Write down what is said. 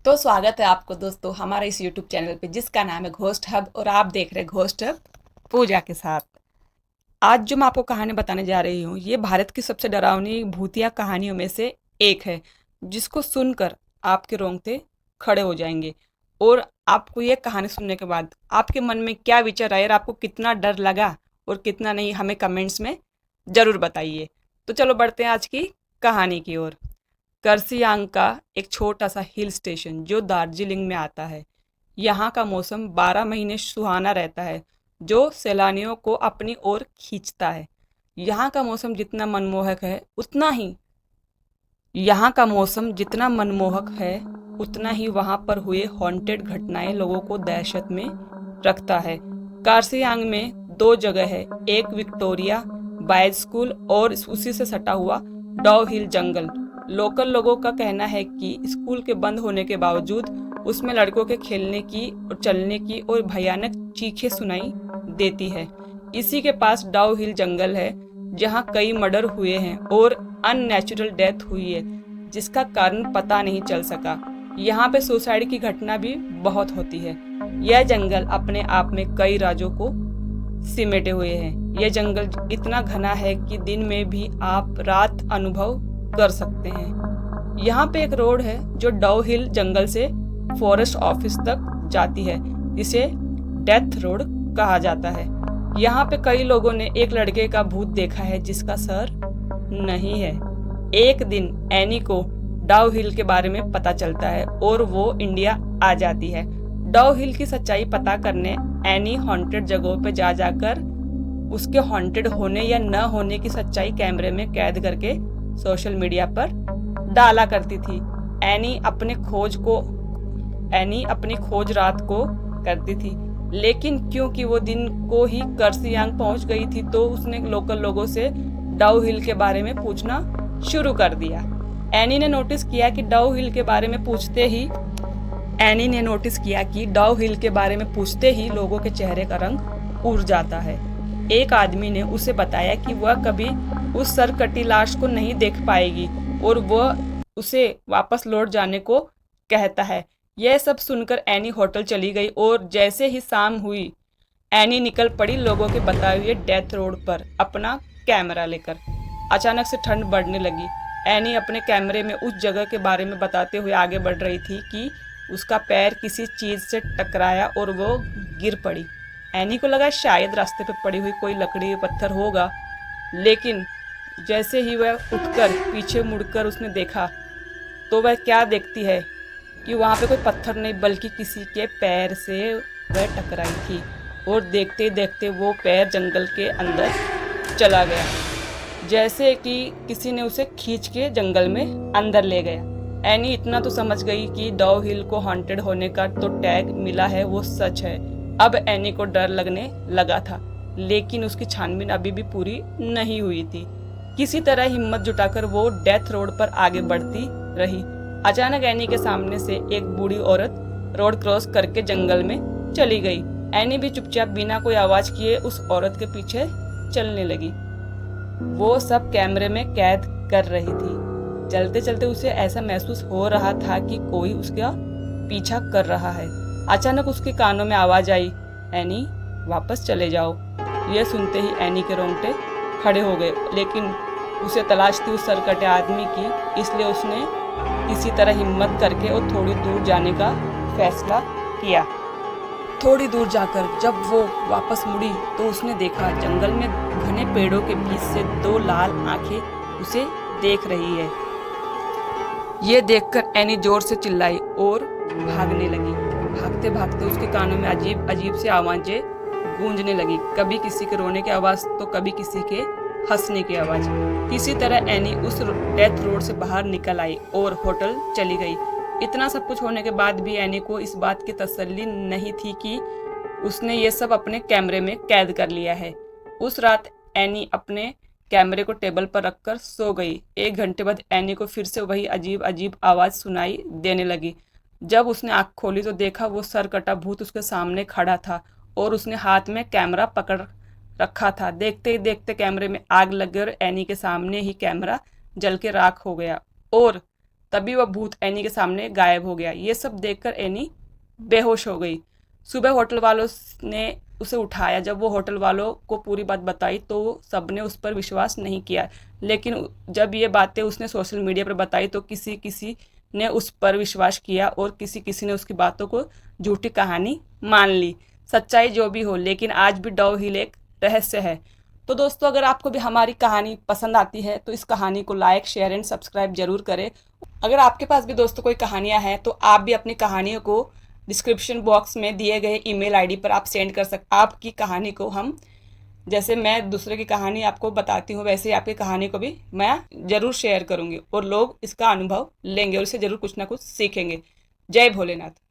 तो स्वागत है आपको दोस्तों हमारे इस यूट्यूब चैनल पे जिसका नाम है घोस्ट हब और आप देख रहे हैं घोस्ट हब पूजा के साथ। आज जो मैं आपको कहानी बताने जा रही हूँ ये भारत की सबसे डरावनी भूतिया कहानियों में से एक है, जिसको सुनकर आपके रोंगटे खड़े हो जाएंगे। और आपको ये कहानी सुनने के बाद आपके मन में क्या विचार आए और आपको कितना डर लगा और कितना नहीं, हमें कमेंट्स में ज़रूर बताइए। तो चलो बढ़ते हैं आज की कहानी की ओर। कर्सियांग का एक छोटा सा हिल स्टेशन जो दार्जिलिंग में आता है। यहाँ का मौसम 12 महीने सुहाना रहता है, जो सैलानियों को अपनी ओर खींचता है। यहाँ का मौसम जितना मनमोहक है उतना ही यहाँ का मौसम जितना मनमोहक है उतना ही वहाँ पर हुए हॉन्टेड घटनाएं लोगों को दहशत में रखता है। कार्सियांग में दो जगह है, एक विक्टोरिया बायज स्कूल और उसी से सटा हुआ डाउ हिल जंगल। लोकल लोगों का कहना है कि स्कूल के बंद होने के बावजूद उसमें लड़कों के खेलने की और चलने की और भयानक चीखें सुनाई देती है। इसी के पास डाउ हिल जंगल है जहाँ कई मर्डर हुए हैं और अननेचुरल डेथ हुई है जिसका कारण पता नहीं चल सका। यहाँ पे सुसाइड की घटना भी बहुत होती है। यह जंगल अपने आप में कई राजों को सिमटे हुए हैं। यह जंगल इतना घना है कि दिन में भी आप रात अनुभव कर सकते हैं। यहाँ पे एक रोड है जो डाउ हिल जंगल से फॉरेस्ट ऑफिस तक जाती है, जिसे डेथ रोड कहा जाता है। यहाँ पे कई लोगों ने एक लड़के का भूत देखा है जिसका सर नहीं है। एक दिन एनी को डाउ हिल के बारे में पता चलता है और वो इंडिया आ जाती है। डाउ हिल की सच्चाई पता करने एनी हॉन्टेड जगहों पे जा जाकर उसके हॉन्टेड होने या न होने की सच्चाई कैमरे में कैद करके सोशल मीडिया पर डाला करती थी। एनी अपनी खोज रात को करती थी, लेकिन क्योंकि वो दिन को ही कर्सियांग पहुंच गई थी तो उसने लोकल लोगों से डाउ हिल के बारे में पूछना शुरू कर दिया। एनी ने नोटिस किया कि डाउ हिल के बारे में पूछते ही लोगों के चेहरे का रंग उड़ जाता है। एक आदमी ने उसे बताया कि वह कभी उस सरकटी लाश को नहीं देख पाएगी और वह उसे वापस लौट जाने को कहता है। यह सब सुनकर एनी होटल चली गई और जैसे ही शाम हुई एनी निकल पड़ी लोगों के बताए हुए डेथ रोड पर अपना कैमरा लेकर। अचानक से ठंड बढ़ने लगी। एनी अपने कैमरे में उस जगह के बारे में बताते हुए आगे बढ़ रही थी कि उसका पैर किसी चीज से टकराया और वो गिर पड़ी। एनी को लगा शायद रास्ते पे पड़ी हुई कोई लकड़ी या पत्थर होगा, लेकिन जैसे ही वह उठकर पीछे मुड़कर उसने देखा तो वह क्या देखती है कि वहाँ पे कोई पत्थर नहीं बल्कि किसी के पैर से वह टकराई थी। और देखते देखते वो पैर जंगल के अंदर चला गया, जैसे कि किसी ने उसे खींच के जंगल में अंदर ले गया। एनी इतना तो समझ गई कि डाउ हिल को हॉन्टेड होने का तो टैग मिला है वो सच है। अब एनी को डर लगने लगा था, लेकिन उसकी छानबीन अभी भी पूरी नहीं हुई थी। किसी तरह हिम्मत जुटाकर वो डेथ रोड पर आगे बढ़ती रही। अचानक एनी के सामने से एक बूढ़ी औरत रोड क्रॉस करके जंगल में चली गई। एनी भी चुपचाप बिना कोई आवाज किए उस औरत के पीछे चलने लगी। वो सब कैमरे में कैद कर रही थी। चलते चलते उसे ऐसा महसूस हो रहा था कि कोई उसका पीछा कर रहा है। अचानक उसके कानों में आवाज आई, एनी वापस चले जाओ। यह सुनते ही एनी के रोंगटे खड़े हो गए, लेकिन उसे तलाश थी उस सरकटे आदमी की, इसलिए उसने किसी तरह हिम्मत करके और थोड़ी दूर जाने का फैसला किया। थोड़ी दूर जाकर जब वो वापस मुड़ी तो उसने देखा जंगल में घने पेड़ों के बीच से दो लाल आंखें उसे देख रही है। ये देखकर एनी जोर से चिल्लाई और भागने लगी। भागते भागते उसके कानों में अजीब अजीब सी आवाजें गूंजने लगी, कभी किसी के रोने की आवाज तो कभी किसी के हंसने की आवाज। किसी तरह एनी उस डेथ रोड से बाहर निकल आई और होटल चली गई। इतना सब कुछ होने के बाद भी एनी को इस बात की तसल्ली नहीं थी कि उसने ये सब अपने कैमरे में कैद कर लिया है। उस रात एनी अपने कैमरे को टेबल पर रखकर सो गई। 1 घंटे बाद एनी को फिर से वही अजीब अजीब आवाज सुनाई देने लगी। जब उसने आँख खोली तो देखा वो सरकटा भूत उसके सामने खड़ा था और उसने हाथ में कैमरा पकड़ रखा था। देखते ही देखते कैमरे में आग लग गई और एनी के सामने ही कैमरा जल के राख हो गया और तभी वह भूत एनी के सामने गायब हो गया। ये सब देखकर एनी बेहोश हो गई। सुबह होटल वालों ने उसे उठाया। जब वो होटल वालों को पूरी बात बताई तो सबने उस पर विश्वास नहीं किया, लेकिन जब ये बातें उसने सोशल मीडिया पर बताई तो किसी किसी ने उस पर विश्वास किया और किसी किसी ने उसकी बातों को झूठी कहानी मान ली। सच्चाई जो भी हो, लेकिन आज भी डाउ हिल एक रहस्य है। तो दोस्तों, अगर आपको भी हमारी कहानी पसंद आती है तो इस कहानी को लाइक, शेयर एंड सब्सक्राइब जरूर करें। अगर आपके पास भी दोस्तों कोई कहानियां हैं तो आप भी अपनी कहानियों को डिस्क्रिप्शन बॉक्स में दिए गए ईमेल आईडी पर आप सेंड कर सकते। आपकी कहानी को हम, जैसे मैं दूसरे की कहानी आपको बताती हूँ, वैसे ही आपकी कहानी को भी मैं ज़रूर शेयर करूँगी और लोग इसका अनुभव लेंगे और इससे ज़रूर कुछ ना कुछ सीखेंगे। जय भोलेनाथ।